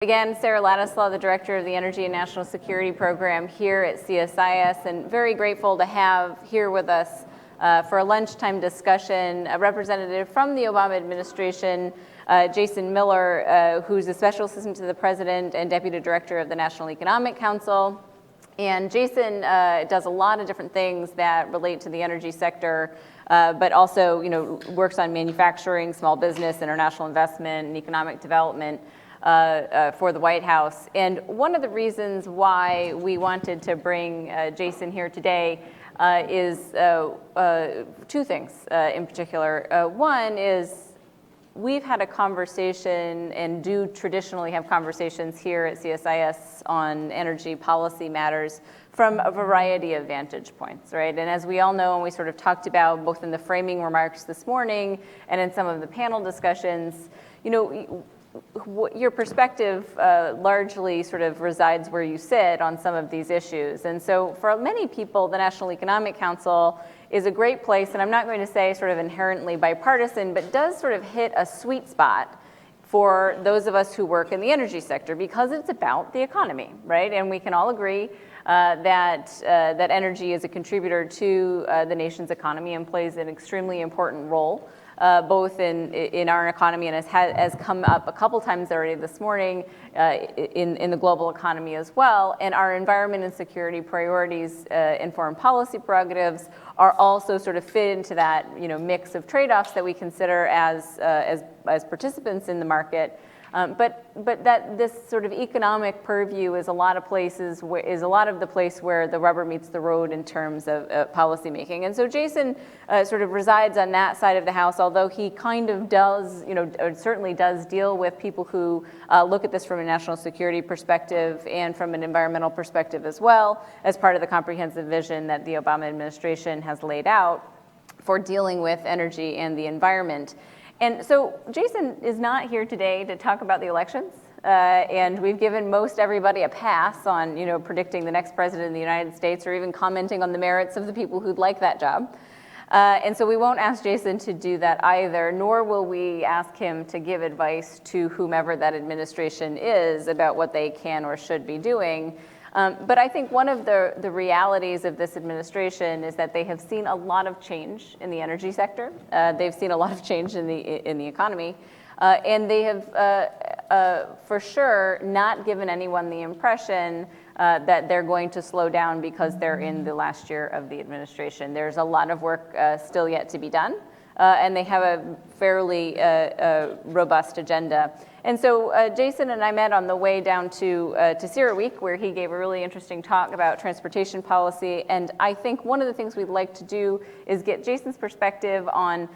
Again, Sarah Ladislaw, the Director of the Energy and National Security Program here at CSIS, and very grateful to have here with us for a lunchtime discussion a representative from the Obama administration, Jason Miller, who's a Special Assistant to the President and Deputy Director of the National Economic Council. And Jason does a lot of different things that relate to the energy sector, but also, works on manufacturing, small business, international investment, and economic development for the White House. And one of the reasons why we wanted to bring Jason here today is two things in particular. One is we've had a conversation and do traditionally have conversations here at CSIS on energy policy matters from a variety of vantage points, right? And as we all know, and we sort of talked about both in the framing remarks this morning and in some of the panel discussions, your perspective largely sort of resides where you sit on some of these issues. And so for many people, the National Economic Council is a great place, and I'm not going to say sort of inherently bipartisan, but does sort of hit a sweet spot for those of us who work in the energy sector because it's about the economy, right? And we can all agree that energy is a contributor to the nation's economy and plays an extremely important role. Both in our economy and has come up a couple times already this morning in the global economy as well. And our environment and security priorities and foreign policy prerogatives are also sort of fit into that mix of trade-offs that we consider as participants in the market. But that this sort of economic purview is a lot of the place where the rubber meets the road in terms of policy making. And so Jason sort of resides on that side of the house, although he kind of does, certainly does deal with people who look at this from a national security perspective and from an environmental perspective as well, as part of the comprehensive vision that the Obama administration has laid out for dealing with energy and the environment. And so Jason is not here today to talk about the elections, and we've given most everybody a pass on, predicting the next president of the United States or even commenting on the merits of the people who'd like that job. And so we won't ask Jason to do that either, nor will we ask him to give advice to whomever that administration is about what they can or should be doing. But I think one of the realities of this administration is that they have seen a lot of change in the energy sector. They've seen a lot of change in the economy. And they have, for sure, not given anyone the impression that they're going to slow down because they're in the last year of the administration. There's a lot of work still yet to be done. And they have a fairly robust agenda. And so Jason and I met on the way down to CERAWeek, where he gave a really interesting talk about transportation policy. And I think one of the things we'd like to do is get Jason's perspective on,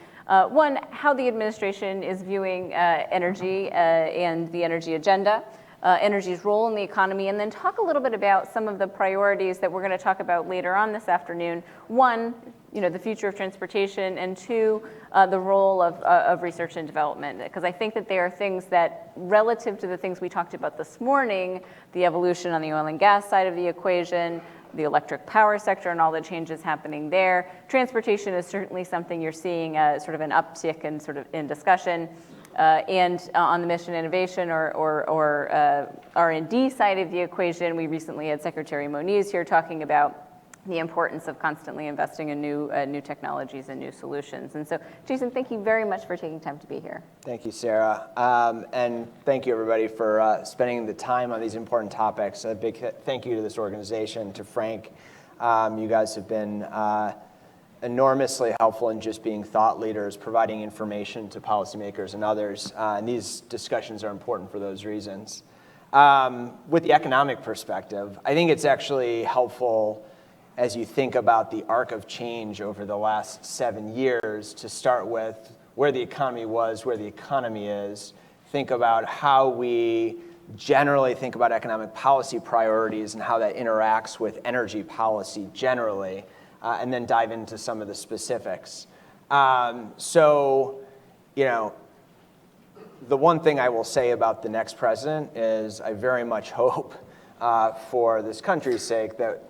one, how the administration is viewing energy and the energy agenda, energy's role in the economy, and then talk a little bit about some of the priorities that we're going to talk about later on this afternoon. One, the future of transportation, and two, the role of research and development. Because I think that they are things that, relative to the things we talked about this morning, the evolution on the oil and gas side of the equation, the electric power sector and all the changes happening there, transportation is certainly something you're seeing sort of an uptick in discussion. And on the mission innovation or R&D side of the equation, we recently had Secretary Moniz here talking about the importance of constantly investing in new technologies and new solutions. And so, Jason, thank you very much for taking time to be here. Thank you, Sarah. And thank you, everybody, for spending the time on these important topics. A big thank you to this organization, to Frank. You guys have been enormously helpful in just being thought leaders, providing information to policymakers and others. And these discussions are important for those reasons. With the economic perspective, I think it's actually helpful as you think about the arc of change over the last 7 years to start with where the economy was, where the economy is, think about how we generally think about economic policy priorities and how that interacts with energy policy generally, and then dive into some of the specifics. The one thing I will say about the next president is I very much hope for this country's sake that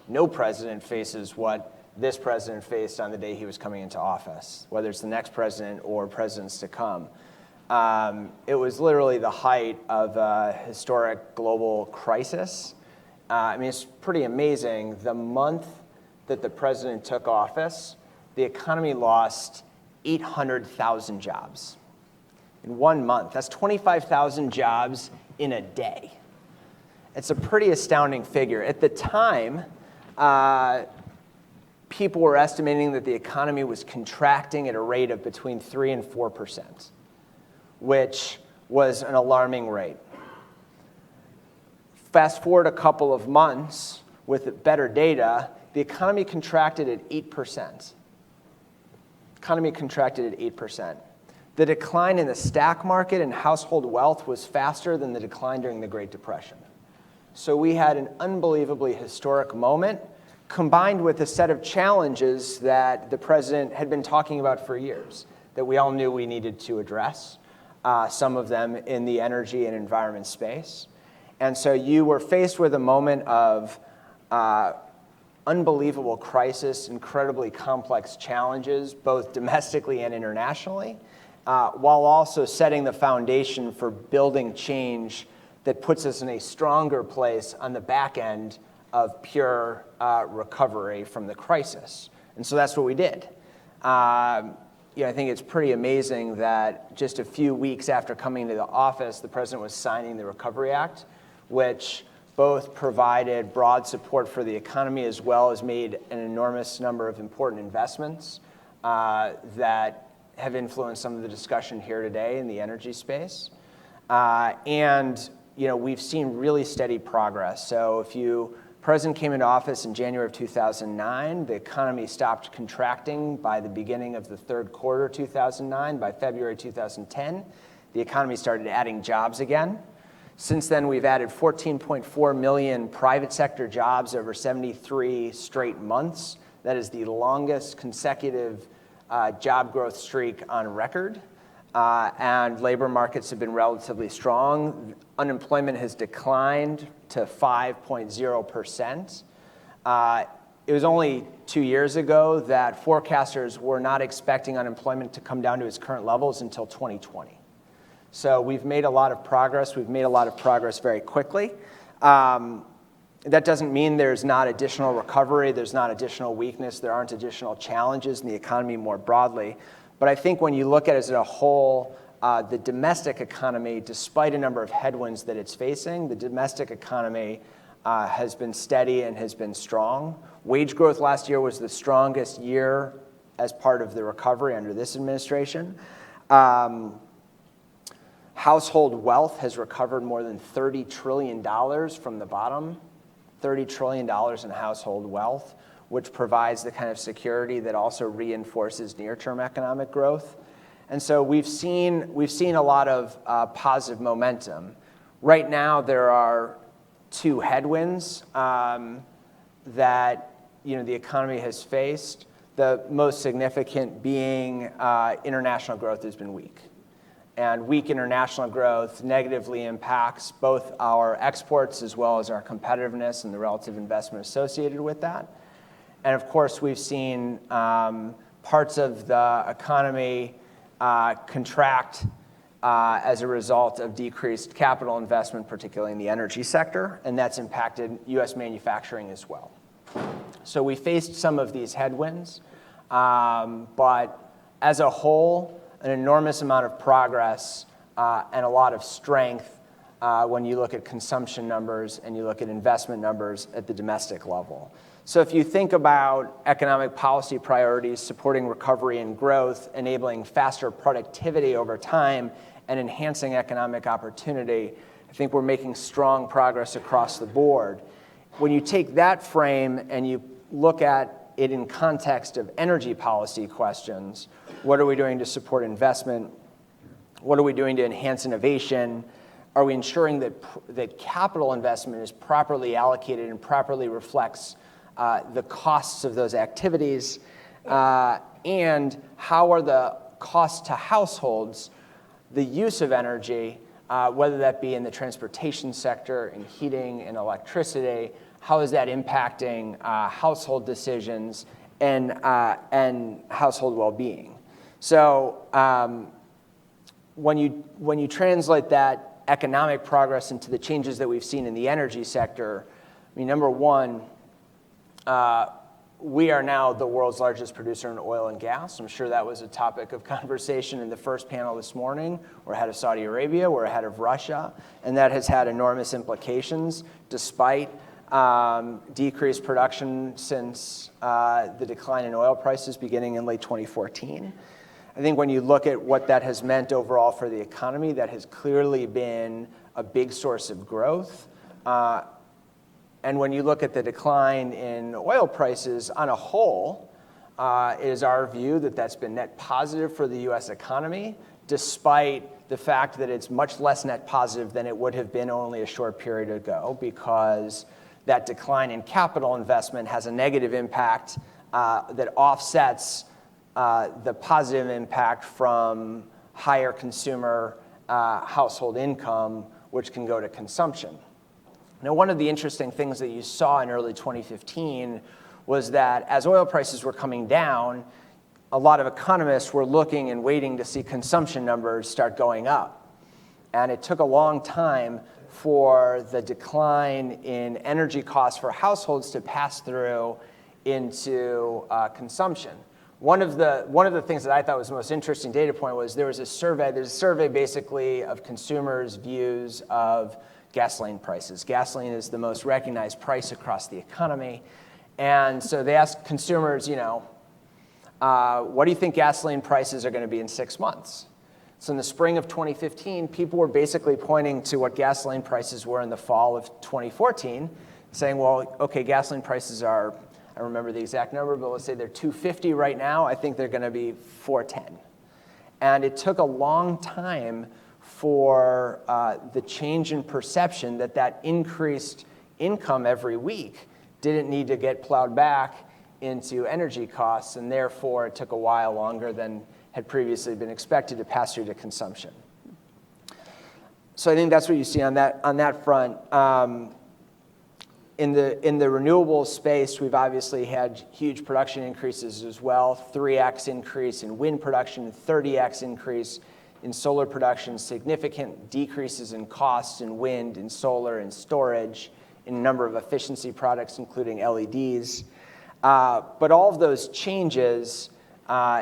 no president faces what this president faced on the day he was coming into office, whether it's the next president or presidents to come. it was literally the height of a historic global crisis. I mean, it's pretty amazing. The month that the president took office, the economy lost 800,000 jobs in 1 month. That's 25,000 jobs in a day. It's a pretty astounding figure. At the time, people were estimating that the economy was contracting at a rate of between 3% and 4%, which was an alarming rate. Fast forward a couple of months with better data, the economy contracted at 8%. Economy contracted at 8%. The decline in the stock market and household wealth was faster than the decline during the Great Depression. So we had an unbelievably historic moment, combined with a set of challenges that the president had been talking about for years, that we all knew we needed to address, some of them in the energy and environment space. And so you were faced with a moment of unbelievable crisis, incredibly complex challenges, both domestically and internationally, while also setting the foundation for building change that puts us in a stronger place on the back end of pure recovery from the crisis. And so that's what we did. I think it's pretty amazing that just a few weeks after coming to the office, the president was signing the Recovery Act, which both provided broad support for the economy as well as made an enormous number of important investments that have influenced some of the discussion here today in the energy space. And we've seen really steady progress. So the president came into office in January of 2009. The economy stopped contracting by the beginning of the third quarter 2009. By February 2010, the economy started adding jobs again. Since then, we've added 14.4 million private sector jobs over 73 straight months. That is the longest consecutive job growth streak on record. And labor markets have been relatively strong. Unemployment has declined to 5.0%. It was only 2 years ago that forecasters were not expecting unemployment to come down to its current levels until 2020. So we've made a lot of progress. We've made a lot of progress very quickly. That doesn't mean there's not additional recovery, there's not additional weakness, there aren't additional challenges in the economy more broadly. But I think when you look at it as a whole, the domestic economy, despite a number of headwinds that it's facing, the domestic economy has been steady and has been strong. Wage growth last year was the strongest year as part of the recovery under this administration. Household wealth has recovered more than $30 trillion from the bottom, $30 trillion in household wealth, which provides the kind of security that also reinforces near-term economic growth. And so we've seen a lot of positive momentum. Right now, there are two headwinds that the economy has faced. The most significant being international growth has been weak. And weak international growth negatively impacts both our exports as well as our competitiveness and the relative investment associated with that. And of course, we've seen parts of the economy contract as a result of decreased capital investment, particularly in the energy sector, and that's impacted U.S. manufacturing as well. So we faced some of these headwinds, but as a whole, an enormous amount of progress and a lot of strength when you look at consumption numbers and you look at investment numbers at the domestic level. So if you think about economic policy priorities, supporting recovery and growth, enabling faster productivity over time, and enhancing economic opportunity, I think we're making strong progress across the board. When you take that frame and you look at it in context of energy policy questions, what are we doing to support investment? What are we doing to enhance innovation? Are we ensuring that capital investment is properly allocated and properly reflects the costs of those activities? And how are the costs to households, the use of energy, whether that be in the transportation sector, in heating and electricity, how is that impacting household decisions and household well-being? So when you translate that economic progress into the changes that we've seen in the energy sector, I mean, number one, we are now the world's largest producer in oil and gas. I'm sure that was a topic of conversation in the first panel this morning. We're ahead of Saudi Arabia, we're ahead of Russia, and that has had enormous implications despite decreased production since the decline in oil prices beginning in late 2014. I think when you look at what that has meant overall for the economy, that has clearly been a big source of growth. And when you look at the decline in oil prices on a whole, it is our view that that's been net positive for the US economy, despite the fact that it's much less net positive than it would have been only a short period ago, because that decline in capital investment has a negative impact that offsets the positive impact from higher consumer household income, which can go to consumption. Now, one of the interesting things that you saw in early 2015 was that as oil prices were coming down, a lot of economists were looking and waiting to see consumption numbers start going up. And it took a long time for the decline in energy costs for households to pass through into consumption. One of the things that I thought was the most interesting data point was there's a survey basically of consumers' views of gasoline prices. Gasoline is the most recognized price across the economy. And so they asked consumers, what do you think gasoline prices are going to be in 6 months? So in the spring of 2015, people were basically pointing to what gasoline prices were in the fall of 2014, saying, well, okay, gasoline prices are, I don't remember the exact number, but let's say they're $2.50 right now. I think they're going to be $4.10. And it took a long time for the change in perception that increased income every week didn't need to get plowed back into energy costs, and therefore it took a while longer than had previously been expected to pass through to consumption. So I think that's what you see on that front. In the renewables space, we've obviously had huge production increases as well, 3x increase in wind production, 30x increase in solar production, significant decreases in costs in wind, in solar, in storage, in a number of efficiency products, including LEDs. But all of those changes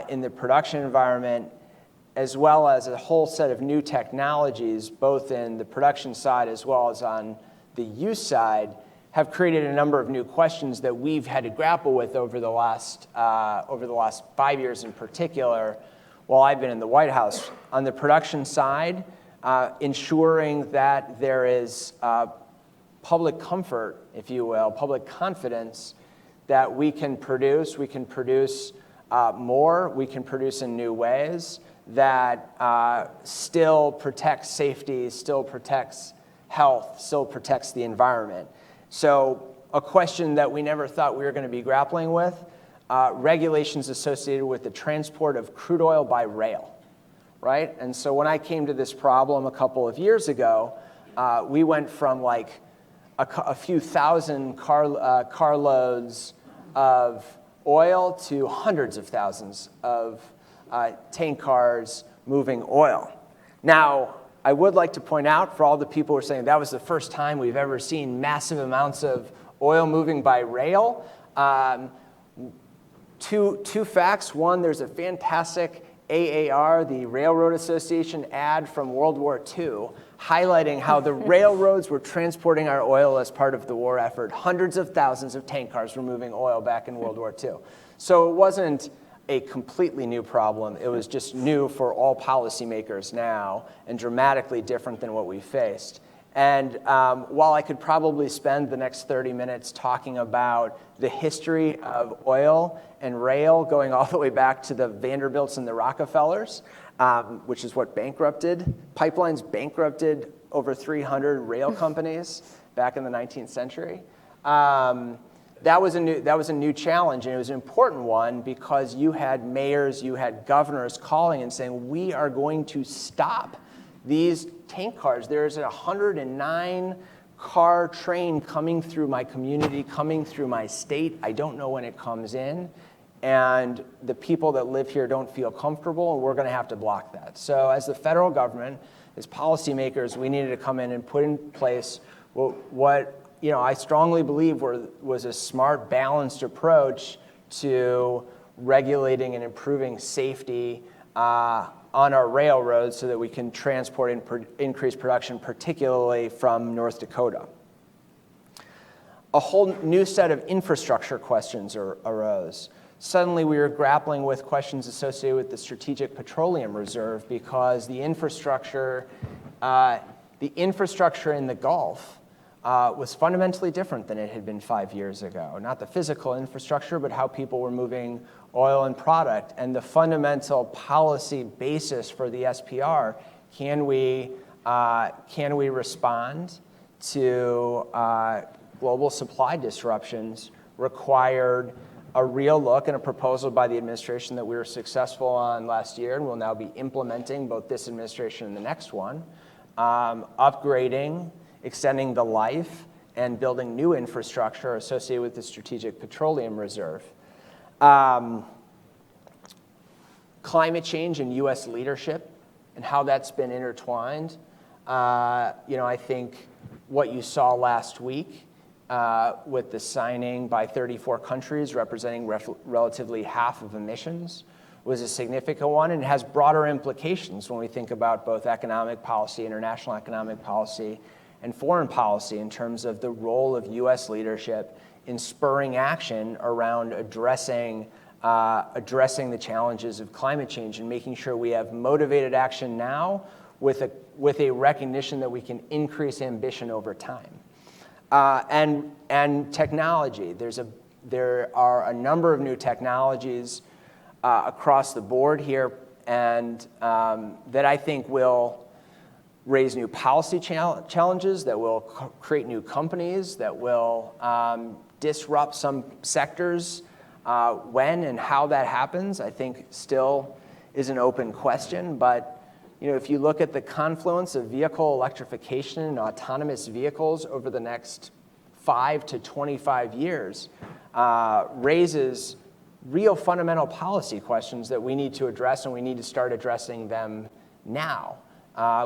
in the production environment, as well as a whole set of new technologies, both in the production side as well as on the use side, have created a number of new questions that we've had to grapple with over the last 5 years in particular, while I've been in the White House. On the production side, ensuring that there is public comfort, if you will, public confidence that we can produce more, we can produce in new ways that still protects safety, still protects health, still protects the environment. So a question that we never thought we were going to be grappling with, regulations associated with the transport of crude oil by rail, right? And so when I came to this problem a couple of years ago, we went from like a few thousand carloads of oil to hundreds of thousands of tank cars moving oil. Now, I would like to point out for all the people who are saying that was the first time we've ever seen massive amounts of oil moving by rail. Two facts. One, there's a fantastic AAR, the Railroad Association ad from World War II, highlighting how the railroads were transporting our oil as part of the war effort. Hundreds of thousands of tank cars were moving oil back in World War II. So it wasn't a completely new problem. It was just new for all policymakers now and dramatically different than what we faced. And while I could probably spend the next 30 minutes talking about the history of oil and rail going all the way back to the Vanderbilts and the Rockefellers, which is what bankrupted, pipelines bankrupted over 300 rail companies back in the 19th century. That was a new challenge, and it was an important one because you had mayors, you had governors calling and saying, we are going to stop these tank cars. There's a 109-car train coming through my community, coming through my state. I don't know when it comes in. and the people that live here don't feel comfortable, and we're going to have to block that. So as the federal government, as policymakers, we needed to come in and put in place what I strongly believe was a smart, balanced approach to regulating and improving safety on our railroads so that we can transport and increase production, particularly from North Dakota. A whole new set of infrastructure questions arose. Suddenly we were grappling with questions associated with the Strategic Petroleum Reserve because the infrastructure in the Gulf was fundamentally different than it had been 5 years ago. Not the physical infrastructure, but how people were moving oil and product. And the fundamental policy basis for the SPR, can we respond to global supply disruptions, required a real look and a proposal by the administration that we were successful on last year and will now be implementing, both this administration and the next one, upgrading, extending the life, and building new infrastructure associated with the Strategic Petroleum Reserve. Climate change and U.S. leadership and how that's been intertwined. I think what you saw last week with the signing by 34 countries representing relatively half of emissions was a significant one, and it has broader implications when we think about both economic policy, international economic policy, and foreign policy in terms of the role of U.S. leadership in spurring action around addressing the challenges of climate change and making sure we have motivated action now with a recognition that we can increase ambition over time. And technology. There are a number of new technologies across the board here, and that I think will raise new policy challenges, that will create new companies, that will disrupt some sectors. When and how that happens, I think still is an open question. But if you look at the confluence of vehicle electrification and autonomous vehicles over the next 5 to 25 years, raises real fundamental policy questions that we need to address, and we need to start addressing them now,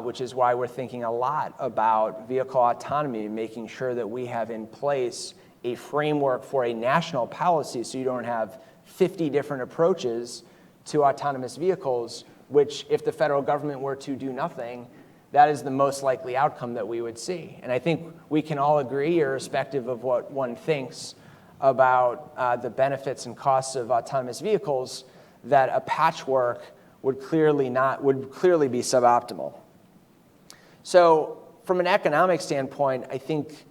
which is why we're thinking a lot about vehicle autonomy, making sure that we have in place a framework for a national policy so you don't have 50 different approaches to autonomous vehicles, which if the federal government were to do nothing, that is the most likely outcome that we would see. And I think we can all agree, irrespective of what one thinks about the benefits and costs of autonomous vehicles, that a patchwork would clearly be suboptimal. So from an economic standpoint, I think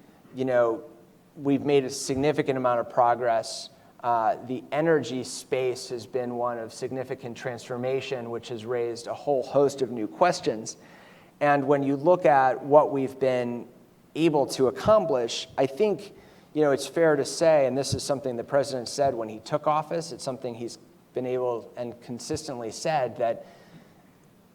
we've made a significant amount of progress. The energy space has been one of significant transformation, which has raised a whole host of new questions. And when you look at what we've been able to accomplish, I think it's fair to say, and this is something the president said when he took office, it's something he's been able and consistently said, that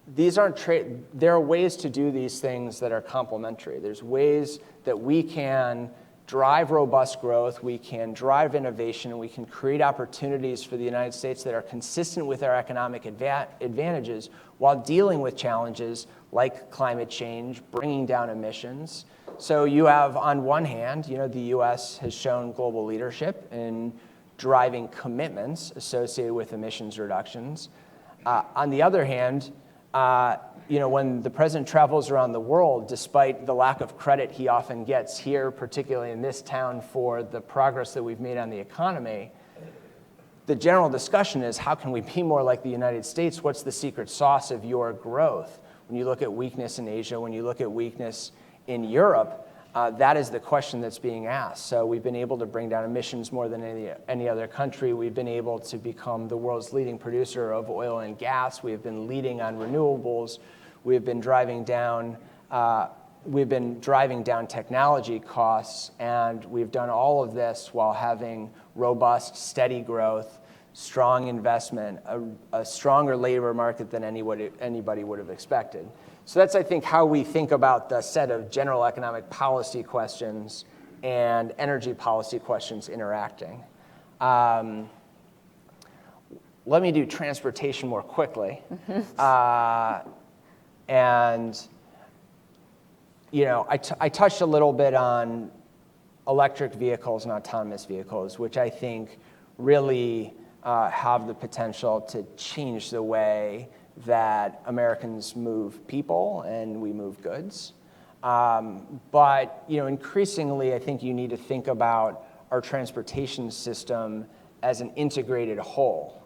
there are ways to do these things that are complementary. There's ways that we can drive robust growth, we can drive innovation, and we can create opportunities for the United States that are consistent with our economic advantages while dealing with challenges like climate change, bringing down emissions. So you have, on one hand, the U.S. has shown global leadership in driving commitments associated with emissions reductions. On the other hand, when the president travels around the world, despite the lack of credit he often gets here, particularly in this town, for the progress that we've made on the economy, the general discussion is, how can we be more like the United States? What's the secret sauce of your growth? When you look at weakness in Asia, when you look at weakness in Europe, that is the question that's being asked. So we've been able to bring down emissions more than any other country. We've been able to become the world's leading producer of oil and gas. We have been leading on renewables. We've been driving down technology costs, and we've done all of this while having robust, steady growth, strong investment, a stronger labor market than anybody would have expected. So that's, I think, how we think about the set of general economic policy questions and energy policy questions interacting. let me do transportation more quickly. And I touched a little bit on electric vehicles and autonomous vehicles, which I think really have the potential to change the way that Americans move people and we move goods. But increasingly, I think you need to think about our transportation system as an integrated whole.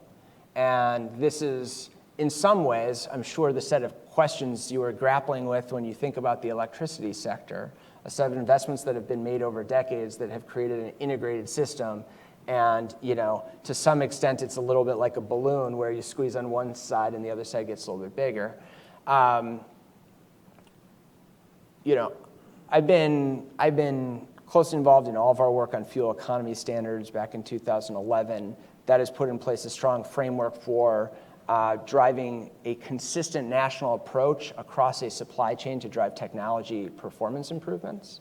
And this is, in some ways, I'm sure, the set of questions you are grappling with when you think about the electricity sector, a set of investments that have been made over decades that have created an integrated system. And to some extent, it's a little bit like a balloon where you squeeze on one side and the other side gets a little bit bigger. I've been closely involved in all of our work on fuel economy standards back in 2011. That has put in place a strong framework for driving a consistent national approach across a supply chain to drive technology performance improvements.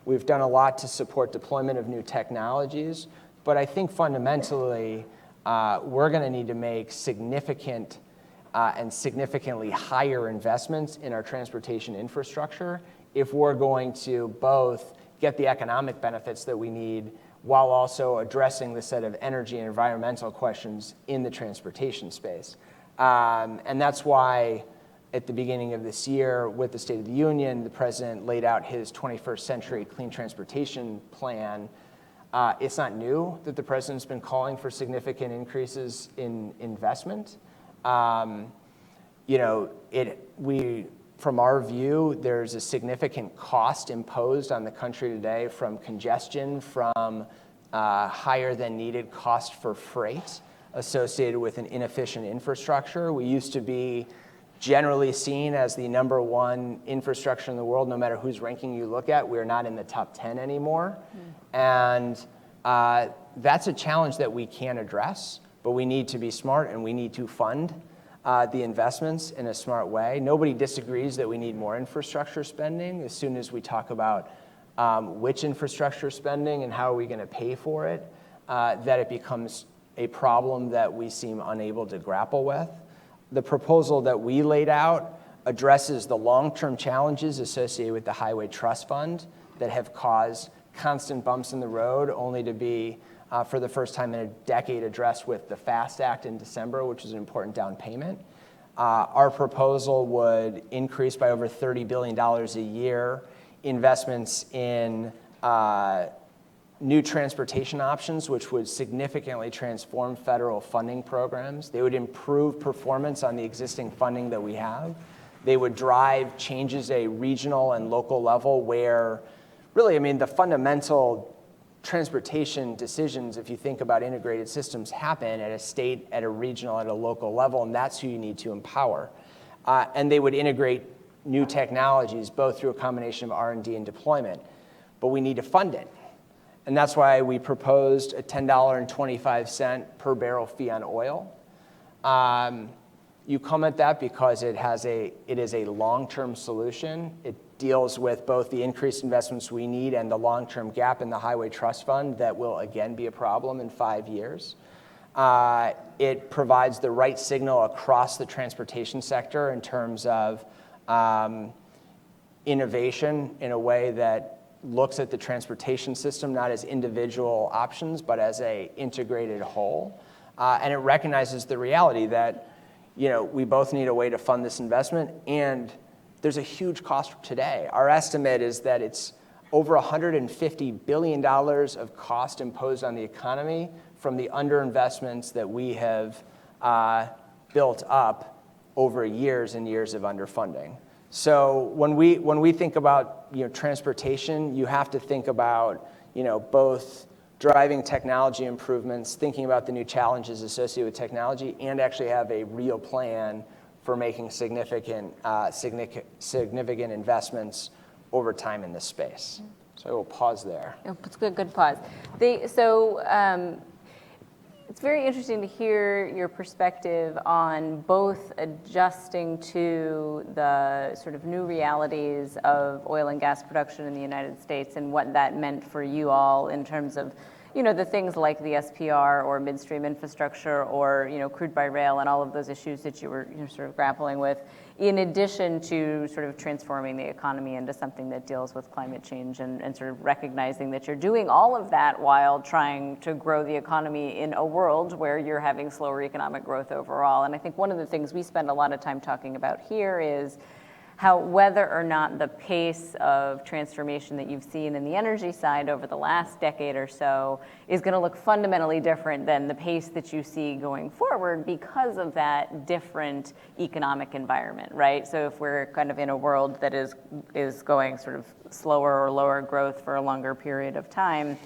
We've done a lot to support deployment of new technologies, but I think fundamentally we're going to need to make significant and significantly higher investments in our transportation infrastructure if we're going to both get the economic benefits that we need while also addressing the set of energy and environmental questions in the transportation space. And that's why at the beginning of this year, with the State of the Union, the president laid out his 21st Century Clean Transportation Plan. It's not new that the president's been calling for significant increases in investment. From our view, there's a significant cost imposed on the country today from congestion, from higher than needed cost for freight associated with an inefficient infrastructure. We used to be generally seen as the number one infrastructure in the world, no matter whose ranking you look at. We're not in the top 10 anymore. And that's a challenge that we can address, but we need to be smart and we need to fund the investments in a smart way. Nobody disagrees that we need more infrastructure spending. As soon as we talk about which infrastructure spending and how are we going to pay for it, that it becomes a problem that we seem unable to grapple with. The proposal that we laid out addresses the long-term challenges associated with the Highway Trust Fund that have caused constant bumps in the road, only to be, for the first time in a decade, addressed with the FAST Act in December, which is an important down payment. Our proposal would increase by over $30 billion a year investments in new transportation options, which would significantly transform federal funding programs. They would improve performance on the existing funding that we have. They would drive changes at a regional and local level where, really, the fundamental transportation decisions, if you think about integrated systems, happen at a state, at a regional, at a local level, and that's who you need to empower. And they would integrate new technologies, both through a combination of R&D and deployment. But we need to fund it. And that's why we proposed a $10.25 per barrel fee on oil. You come at that because it is a long-term solution. It deals with both the increased investments we need and the long-term gap in the Highway Trust Fund that will again be a problem in 5 years. It provides the right signal across the transportation sector in terms of innovation in a way that looks at the transportation system not as individual options, but as an integrated whole. And it recognizes the reality that we both need a way to fund this investment, and there's a huge cost today. Our estimate is that it's over $150 billion of cost imposed on the economy from the underinvestments that we have built up over years and years of underfunding. So when we think about transportation, you have to think about both driving technology improvements, thinking about the new challenges associated with technology, and actually have a real plan for making significant investments over time in this space. So I will pause there. It's a good pause. It's very interesting to hear your perspective on both adjusting to the sort of new realities of oil and gas production in the United States and what that meant for you all in terms of, the things like the SPR or midstream infrastructure or, crude by rail and all of those issues that you were sort of grappling with, in addition to sort of transforming the economy into something that deals with climate change and sort of recognizing that you're doing all of that while trying to grow the economy in a world where you're having slower economic growth overall. And I think one of the things we spend a lot of time talking about here is how whether or not the pace of transformation that you've seen in the energy side over the last decade or so is going to look fundamentally different than the pace that you see going forward because of that different economic environment, right? So if we're kind of in a world that is going sort of slower or lower growth for a longer period of time,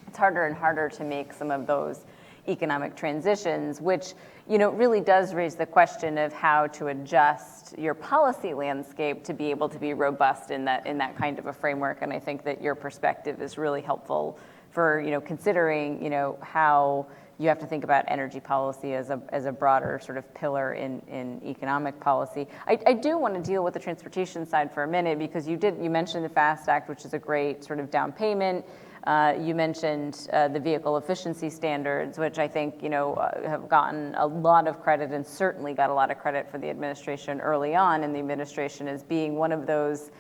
it's harder and harder to make some of those economic transitions, which really does raise the question of how to adjust your policy landscape to be able to be robust in that kind of a framework. And I think that your perspective is really helpful for considering how you have to think about energy policy as a broader sort of pillar in economic policy. I do want to deal with the transportation side for a minute because you mentioned the FAST Act, which is a great sort of down payment. You mentioned the vehicle efficiency standards, which I think have gotten a lot of credit and certainly got a lot of credit for the administration early on in the administration as being one of those,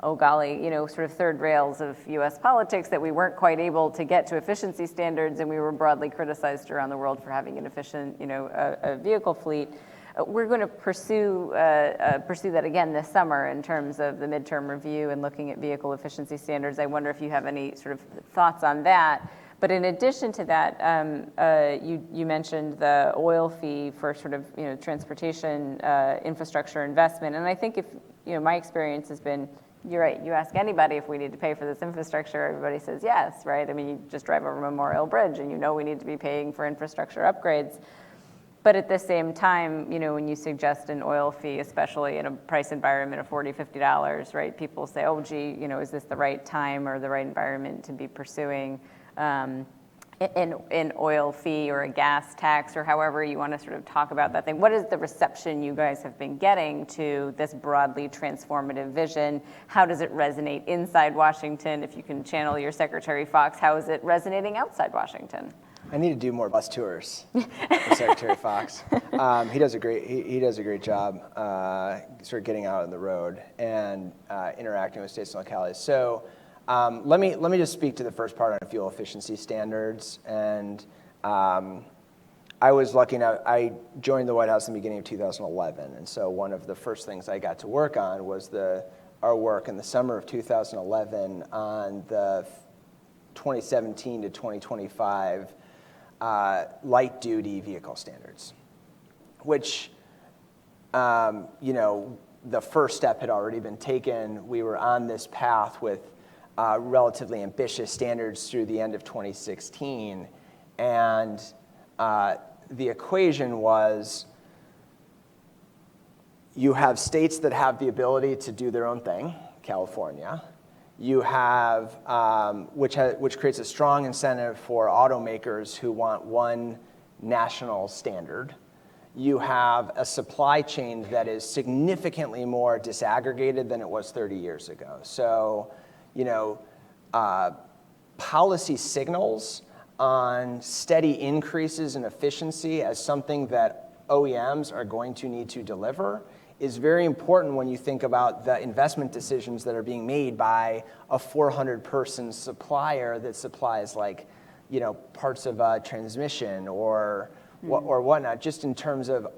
oh golly, sort of third rails of U.S. politics that we weren't quite able to get to efficiency standards, and we were broadly criticized around the world for having an efficient, a vehicle fleet. We're going to pursue that again this summer in terms of the midterm review and looking at vehicle efficiency standards. I wonder if you have any sort of thoughts on that. But in addition to that, you mentioned the oil fee for sort of transportation infrastructure investment, and I think if my experience has been, you're right. You ask anybody if we need to pay for this infrastructure, everybody says yes, right? I mean, you just drive over Memorial Bridge, and we need to be paying for infrastructure upgrades. But at the same time, when you suggest an oil fee, especially in a price environment of $40, $50, right? People say, oh, gee, is this the right time or the right environment to be pursuing an oil fee or a gas tax or however you want to sort of talk about that thing? What is the reception you guys have been getting to this broadly transformative vision? How does it resonate inside Washington? If you can channel your Secretary Fox, how is it resonating outside Washington? I need to do more bus tours for Secretary Fox. He does a great job sort of getting out on the road and interacting with states and localities. So let me just speak to the first part on fuel efficiency standards. And I was lucky enough, I joined the White House in the beginning of 2011. And so one of the first things I got to work on was our work in the summer of 2011 on the 2017 to 2025 light-duty vehicle standards, which, the first step had already been taken. We were on this path with relatively ambitious standards through the end of 2016, and the equation was you have states that have the ability to do their own thing, California. You have, which creates a strong incentive for automakers who want one national standard. You have a supply chain that is significantly more disaggregated than it was 30 years ago. So, policy signals on steady increases in efficiency as something that OEMs are going to need to deliver is very important when you think about the investment decisions that are being made by a 400-person supplier that supplies parts of a transmission or whatnot, just in terms of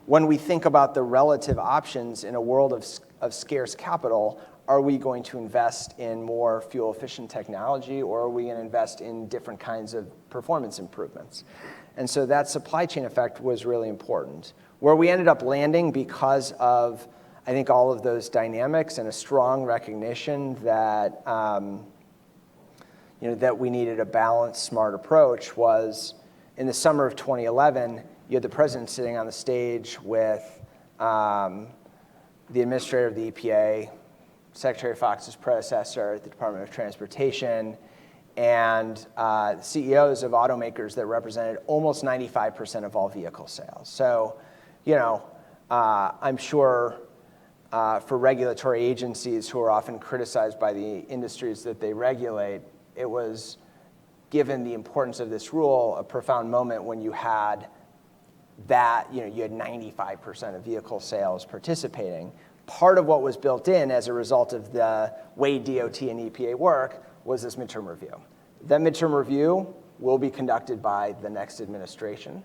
when we think about the relative options in a world of scarce capital, are we going to invest in more fuel-efficient technology or are we going to invest in different kinds of performance improvements? And so that supply chain effect was really important. Where we ended up landing because of, I think, all of those dynamics and a strong recognition that, that we needed a balanced, smart approach was in the summer of 2011, you had the president sitting on the stage with the administrator of the EPA, Secretary Fox's predecessor at the Department of Transportation, and CEOs of automakers that represented almost 95% of all vehicle sales. So, I'm sure for regulatory agencies who are often criticized by the industries that they regulate, it was, given the importance of this rule, a profound moment when you had that, you had 95% of vehicle sales participating. Part of what was built in as a result of the way DOT and EPA work was this midterm review. That midterm review will be conducted by the next administration.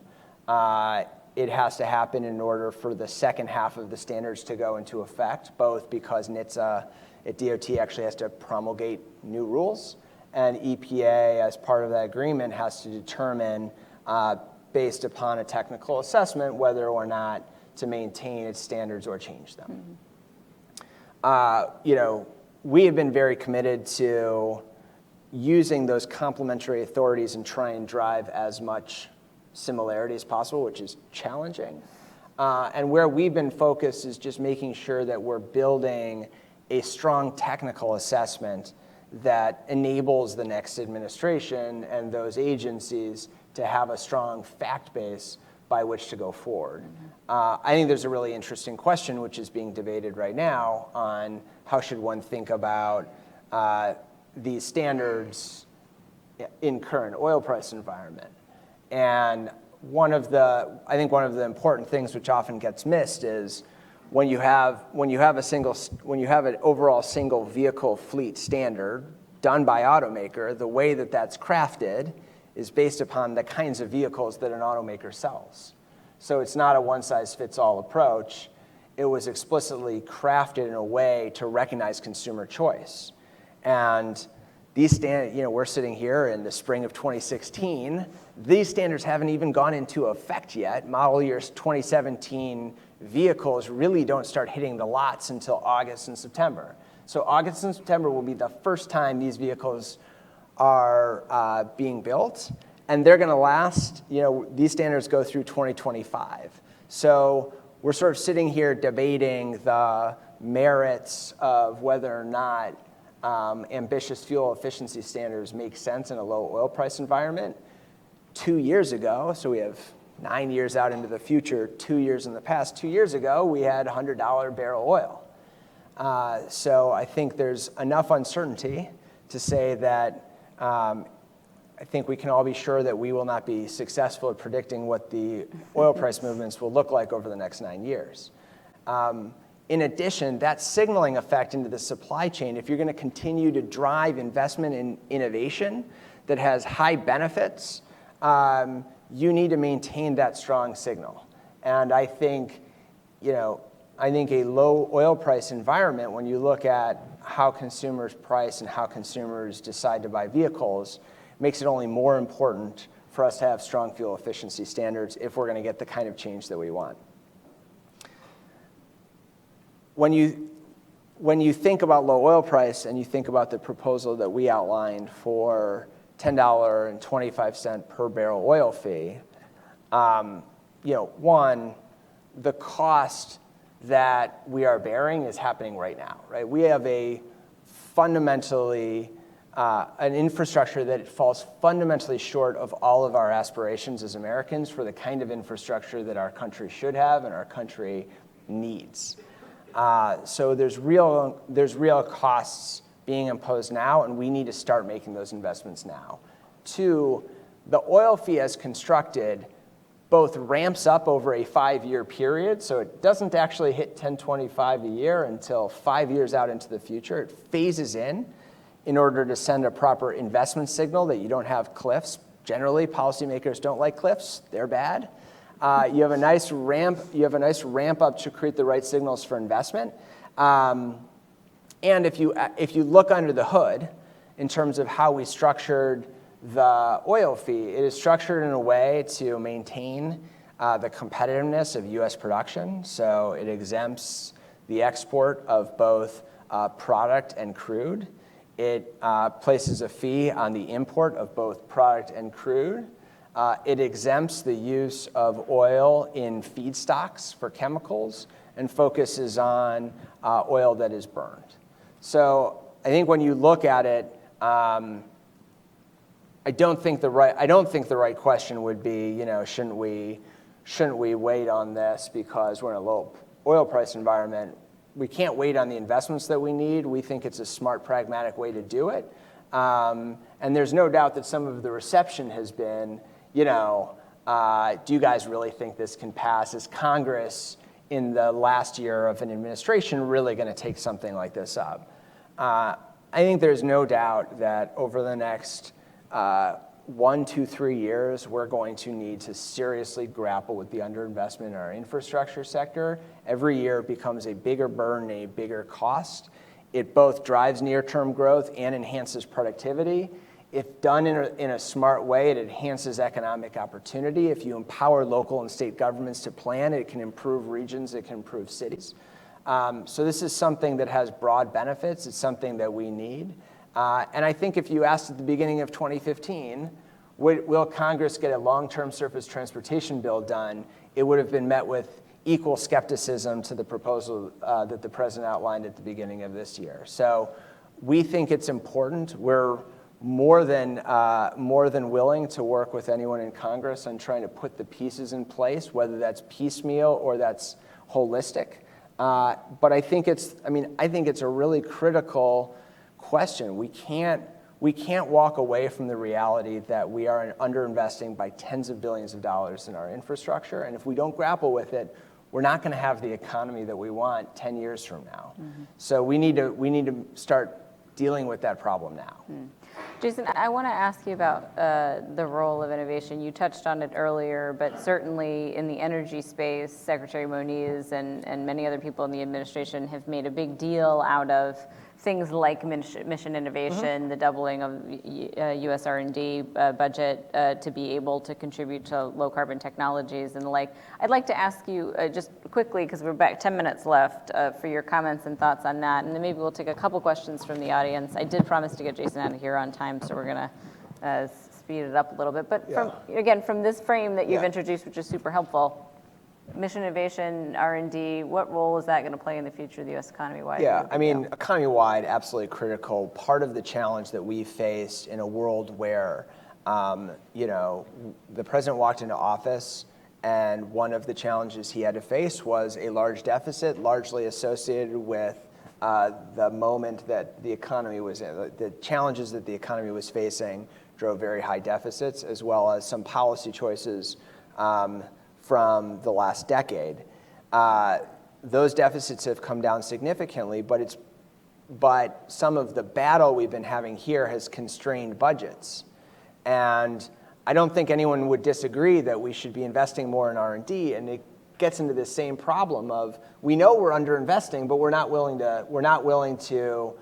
It has to happen in order for the second half of the standards to go into effect, both because NHTSA at DOT actually has to promulgate new rules, and EPA, as part of that agreement, has to determine, based upon a technical assessment, whether or not to maintain its standards or change them. We have been very committed to using those complementary authorities and try and drive as much similarity as possible, which is challenging. And where we've been focused is just making sure that we're building a strong technical assessment that enables the next administration and those agencies to have a strong fact base by which to go forward. I think there's a really interesting question which is being debated right now on how should one think about these standards in current oil price environment. And I think one of the important things which often gets missed is when you have an overall single vehicle fleet standard done by automaker, the way that that's crafted is based upon the kinds of vehicles that an automaker sells. So it's not a one-size-fits-all approach. It was explicitly crafted in a way to recognize consumer choice. And these standards, we're sitting here in the spring of 2016. These standards haven't even gone into effect yet. Model years 2017 vehicles really don't start hitting the lots until August and September. So August and September will be the first time these vehicles are being built, and they're going to last, these standards go through 2025. So we're sort of sitting here debating the merits of whether or not ambitious fuel efficiency standards make sense in a low oil price environment. 2 years ago, so we have 9 years out into the future, 2 years in the past, 2 years ago, we had $100 barrel oil. So I think there's enough uncertainty to say that I think we can all be sure that we will not be successful at predicting what the oil price movements will look like over the next 9 years. In addition, that signaling effect into the supply chain, if you're going to continue to drive investment in innovation that has high benefits, you need to maintain that strong signal. And I think, a low oil price environment, when you look at how consumers price and how consumers decide to buy vehicles, makes it only more important for us to have strong fuel efficiency standards if we're going to get the kind of change that we want. When you think about low oil price and you think about the proposal that we outlined for $10.25 per barrel oil fee, one, the cost that we are bearing is happening right now, right? We have fundamentally an infrastructure that falls fundamentally short of all of our aspirations as Americans for the kind of infrastructure that our country should have and our country needs. So there's real costs being imposed now, and we need to start making those investments now. Two, the oil fee as constructed both ramps up over a 5-year period, so it doesn't actually hit $10.25 a year until 5 years out into the future. It phases in order to send a proper investment signal that you don't have cliffs. Generally, policymakers don't like cliffs; they're bad. You have a nice ramp up to create the right signals for investment. And if you look under the hood, in terms of how we structured the oil fee, it is structured in a way to maintain the competitiveness of U.S. production. So it exempts the export of both product and crude. It places a fee on the import of both product and crude. It exempts the use of oil in feedstocks for chemicals and focuses on oil that is burned. So I think when you look at it, don't think the right question would be, shouldn't we wait on this because we're in a low oil price environment? We can't wait on the investments that we need. We think it's a smart, pragmatic way to do it. And there's no doubt that some of the reception has been, do you guys really think this can pass? Is Congress in the last year of an administration really going to take something like this up? I think there's no doubt that over the next 1, 2, 3 years, we're going to need to seriously grapple with the underinvestment in our infrastructure sector. Every year it becomes a bigger burden, a bigger cost. It both drives near-term growth and enhances productivity. If done in a smart way, it enhances economic opportunity. If you empower local and state governments to plan, it can improve regions, it can improve cities. So this is something that has broad benefits. It's something that we need. And I think if you asked at the beginning of 2015, will Congress get a long-term surface transportation bill done, it would have been met with equal skepticism to the proposal that the president outlined at the beginning of this year. So we think it's important. We're more than willing to work with anyone in Congress on trying to put the pieces in place, whether that's piecemeal or that's holistic. But I think it's a really critical question. We can't walk away from the reality that we are underinvesting by tens of billions of dollars in our infrastructure, and if we don't grapple with it, we're not going to have the economy that we want 10 years from now. Mm-hmm. So we need to start dealing with that problem now. Mm. Jason, I want to ask you about the role of innovation. You touched on it earlier, but certainly in the energy space, Secretary Moniz and many other people in the administration have made a big deal out of things like mission innovation, mm-hmm. the doubling of U.S. R&D budget to be able to contribute to low carbon technologies and the like. I'd like to ask you just quickly, because we're back 10 minutes left, for your comments and thoughts on that, and then maybe we'll take a couple questions from the audience. I did promise to get Jason out of here on time, so we're going to speed it up a little bit. But from this frame that you've introduced, which is super helpful, mission innovation, R&D, what role is that going to play in the future of the U.S. economy-wide? Yeah, economy-wide, absolutely critical. Part of the challenge that we faced in a world where, the president walked into office and one of the challenges he had to face was a large deficit, largely associated with the moment that the economy was in. The challenges that the economy was facing drove very high deficits, as well as some policy choices from the last decade. Those deficits have come down significantly, but some of the battle we've been having here has constrained budgets. And I don't think anyone would disagree that we should be investing more in R&D, and it gets into the same problem of, we know we're underinvesting, but we're not willing to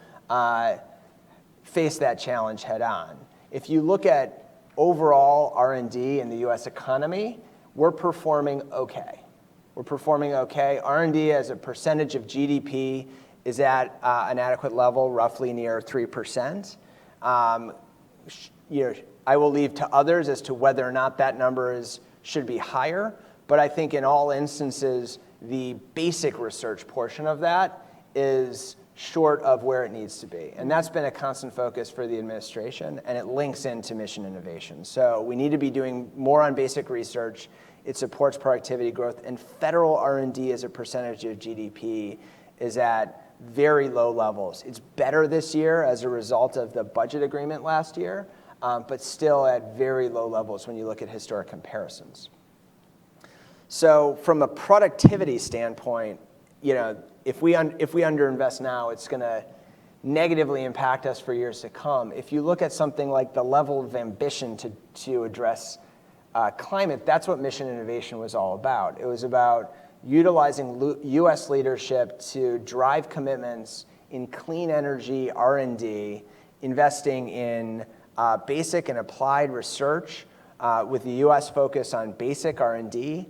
face that challenge head on. If you look at overall R&D in the US economy, we're performing okay. R&D as a percentage of GDP is at an adequate level, roughly near 3%. I will leave to others as to whether or not that number should be higher, but I think in all instances, the basic research portion of that is short of where it needs to be. And that's been a constant focus for the administration, and it links into mission innovation. So we need to be doing more on basic research. It supports productivity growth, and federal R&D as a percentage of GDP is at very low levels. It's better this year as a result of the budget agreement last year, but still at very low levels when you look at historic comparisons. So from a productivity standpoint, if we underinvest now, it's going to negatively impact us for years to come. If you look at something like the level of ambition to address climate, that's what mission innovation was all about. It was about utilizing U.S. leadership to drive commitments in clean energy, R&D, investing in basic and applied research with the U.S. focus on basic R&D.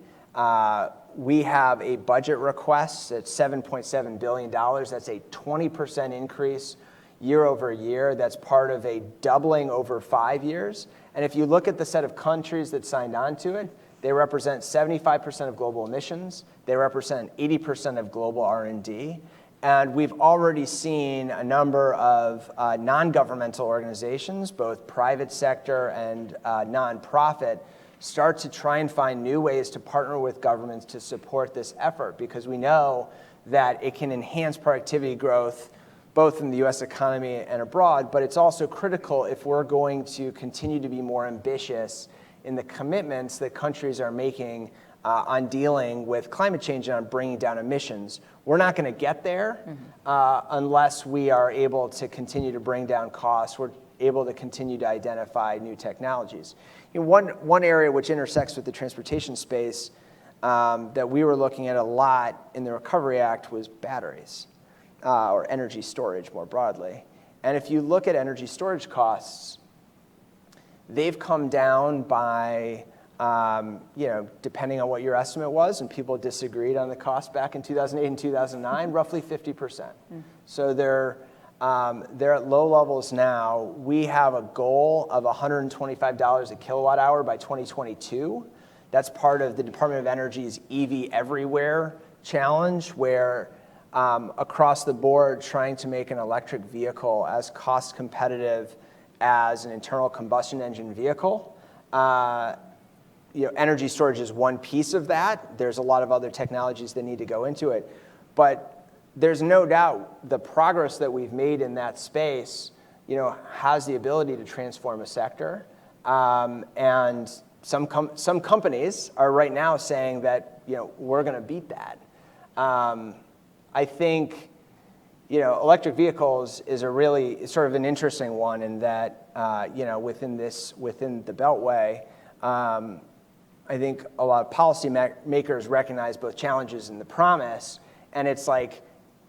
We have a budget request at $7.7 billion. That's a 20% increase year over year. That's part of a doubling over 5 years. And if you look at the set of countries that signed on to it, they represent 75% of global emissions. They represent 80% of global R&D. And we've already seen a number of non-governmental organizations, both private sector and nonprofit, start to try and find new ways to partner with governments to support this effort, because we know that it can enhance productivity growth both in the US economy and abroad, but it's also critical if we're going to continue to be more ambitious in the commitments that countries are making on dealing with climate change and on bringing down emissions. We're not going to get there unless we are able to continue to bring down costs. We're able to continue to identify new technologies. You know, one area which intersects with the transportation space that we were looking at a lot in the Recovery Act was batteries, or energy storage more broadly. And if you look at energy storage costs, they've come down by, depending on what your estimate was, and people disagreed on the cost back in 2008 and 2009, roughly 50%. So they're at low levels now. We have a goal of $125 a kilowatt hour by 2022. That's part of the Department of Energy's EV Everywhere challenge, where across the board, trying to make an electric vehicle as cost competitive as an internal combustion engine vehicle. Energy storage is one piece of that. There's a lot of other technologies that need to go into it. But there's no doubt the progress that we've made in that space, has the ability to transform a sector. And some companies are right now saying that, we're going to beat that. I think, electric vehicles is a really sort of an interesting one in that, within the Beltway, I think a lot of policy makers recognize both challenges and the promise, and it's like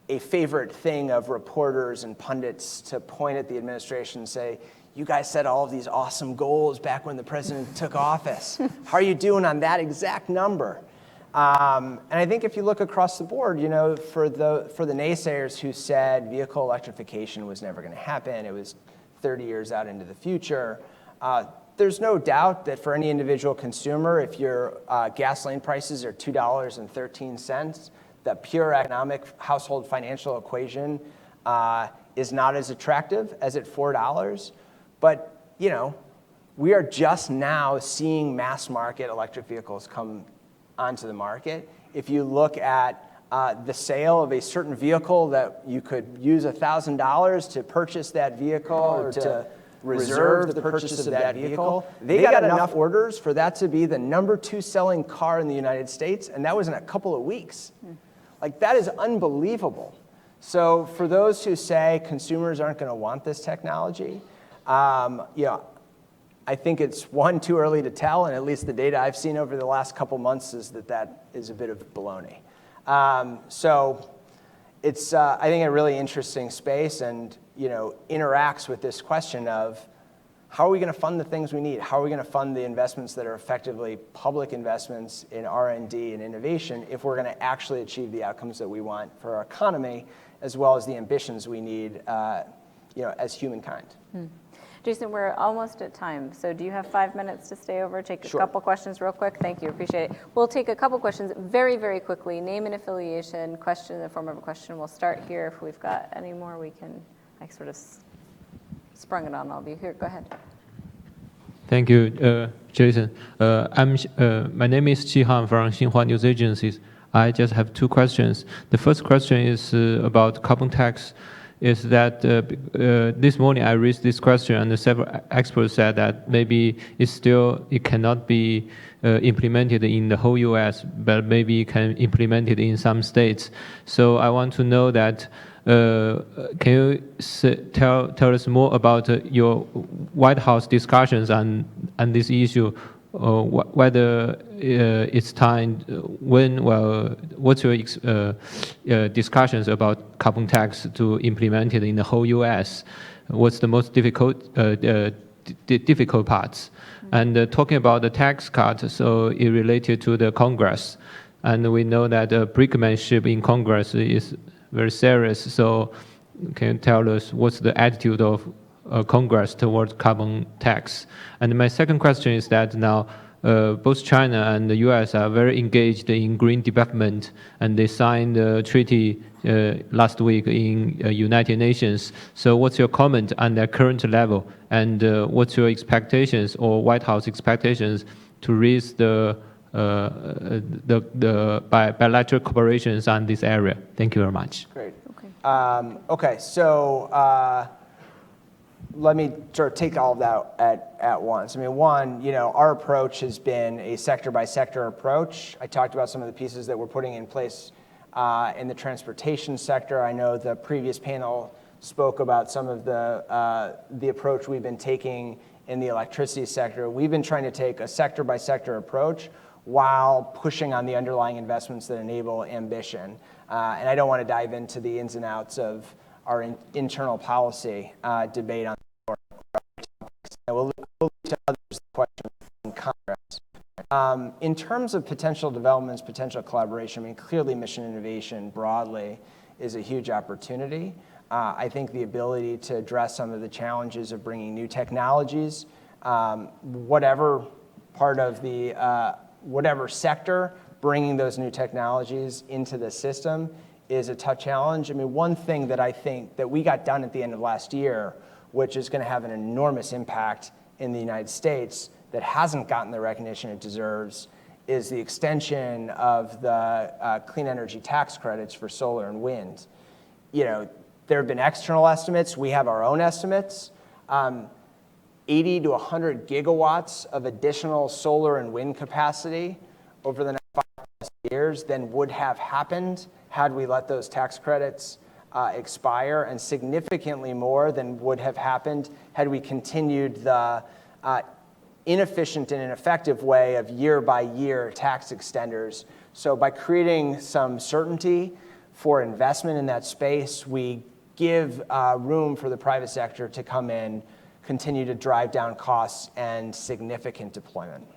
a favorite thing of reporters and pundits to point at the administration and say, you guys set all of these awesome goals back when the president took office. How are you doing on that exact number? And I think if you look across the board, for the naysayers who said vehicle electrification was never going to happen, it was 30 years out into the future, there's no doubt that for any individual consumer, if your gasoline prices are $2.13, the pure economic household financial equation is not as attractive as at $4. But, we are just now seeing mass market electric vehicles come onto the market. If you look at the sale of a certain vehicle that you could use $1,000 to purchase that vehicle or to reserve the purchase of that vehicle, they got enough orders for that to be the number 2 selling car in the United States, and that was in a couple of weeks. Like, that is unbelievable. So for those who say consumers aren't going to want this technology, I think it's, too early to tell, and at least the data I've seen over the last couple months is that is a bit of baloney. So it's, I think, a really interesting space and, interacts with this question of how are we going to fund the things we need? How are we going to fund the investments that are effectively public investments in R&D and innovation if we're going to actually achieve the outcomes that we want for our economy, as well as the ambitions we need, as humankind? Jason, we're almost at time, so do you have 5 minutes to stay over, take a couple questions real quick? Thank you, appreciate it. We'll take a couple questions very, very quickly. Name and affiliation, question in the form of a question. We'll start here. If we've got any more, I sort of sprung it on all of you. Here, go ahead. Thank you, Jason. My name is Jihan from Xinhua News Agency. I just have 2 questions. The first question is about carbon tax. Is that this morning I raised this question and several experts said that maybe it cannot be implemented in the whole US, but maybe can implement it in some states. So I want to know that, can you tell us more about your White House discussions on this issue? Whether it's time, what's your discussions about carbon tax to implement it in the whole U.S.? What's the most difficult parts? And talking about the tax cut, so it related to the Congress, and we know that brinkmanship in Congress is very serious. So can you tell us what's the attitude of Congress towards carbon tax? And my second question is that now both China and the US are very engaged in green development, and they signed a treaty last week in United Nations. So what's your comment on the current level, and what's your expectations or White House expectations to raise the bilateral cooperations on this area? Thank you very much. Great. Okay, so let me sort of take all of that at once. I mean, one, our approach has been a sector-by-sector approach. I talked about some of the pieces that we're putting in place in the transportation sector. I know the previous panel spoke about some of the approach we've been taking in the electricity sector. We've been trying to take a sector-by-sector approach while pushing on the underlying investments that enable ambition. And I don't want to dive into the ins and outs of our internal policy debate on topics. I will leave to others the question in Congress. In terms of potential developments, potential collaboration, I mean, clearly mission innovation broadly is a huge opportunity. I think the ability to address some of the challenges of bringing new technologies, whatever part of the, whatever sector, bringing those new technologies into the system is a tough challenge. I mean, one thing that I think that we got done at the end of last year, which is going to have an enormous impact in the United States that hasn't gotten the recognition it deserves, is the extension of the clean energy tax credits for solar and wind. There have been external estimates. We have our own estimates. 80 to 100 gigawatts of additional solar and wind capacity over the next 5 years than would have happened had we let those tax credits expire, and significantly more than would have happened had we continued the inefficient and ineffective way of year-by-year tax extenders. So by creating some certainty for investment in that space, we give room for the private sector to come in, continue to drive down costs and significant deployment.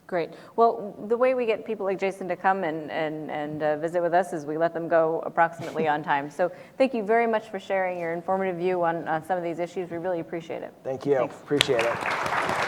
Great. Well, the way we get people like Jason to come and visit with us is we let them go approximately on time. So thank you very much for sharing your informative view on some of these issues. We really appreciate it. Thank you. Thanks. Appreciate it.